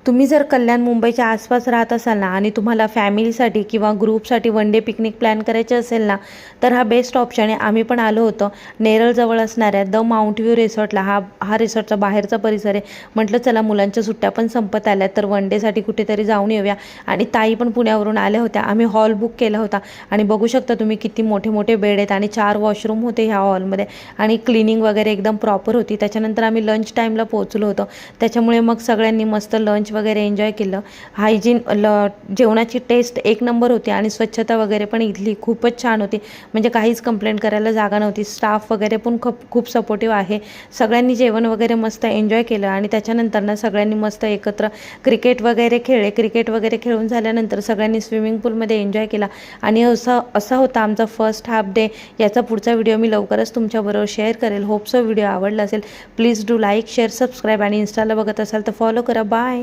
तुम्ही जर कल्याण मुंबईच्या आसपास राहत असाल ना आणि तुम्हाला फॅमिलीसाठी किंवा ग्रुपसाठी वन डे पिकनिक प्लॅन करायचे असेल ना, तर हा बेस्ट ऑप्शन आहे. आम्ही पण आलो होतो नेरळजवळ असणाऱ्या द माउंट व्ह्यू रिसॉर्टला. हा रिसॉर्टचा बाहेरचा परिसर आहे. म्हटलं चला मुलांच्या सुट्ट्या पण संपत आल्या तर वन डेसाठी कुठेतरी जाऊन येऊया. आणि ताई पण पुण्यावरून आल्या होत्या. आम्ही हॉल बुक केला होता आणि बघू शकता तुम्ही किती मोठे मोठे बेड आहेत आणि 4 वॉशरूम होते ह्या हॉलमध्ये आणि क्लिनिंग वगैरे एकदम प्रॉपर होती. त्याच्यानंतर आम्ही लंच टाईमला पोहोचलो होतो, त्याच्यामुळे मग सगळ्यांनी मस्त लंच वगैरे एन्जॉय केलं. जेवणाची टेस्ट एक नंबर होती आणि स्वच्छता वगैरे पण इथली खूपच छान होती. म्हणजे काहीच कंप्लेंट करायला जागा नव्हती. स्टाफ वगैरे पण खूप सपोर्टिव्ह आहे. सगळ्यांनी जेवण वगैरे मस्त एन्जॉय केलं आणि त्याच्यानंतर ना सगळ्यांनी मस्त एकत्र क्रिकेट वगैरे खेळले. क्रिकेट वगैरे खेळून झाल्यानंतर सगळ्यांनी स्विमिंग पूलमध्ये एन्जॉय केला आणि असा होता आमचा फर्स्ट हाफ डे. याचा पुढचा व्हिडिओ मी लवकरच तुमच्याबरोबर शेअर करेल. होप सो व्हिडिओ आवडला असेल. Please do like, share, subscribe आणि इन्स्टाला बघत असाल तर फॉलो करा. बाय.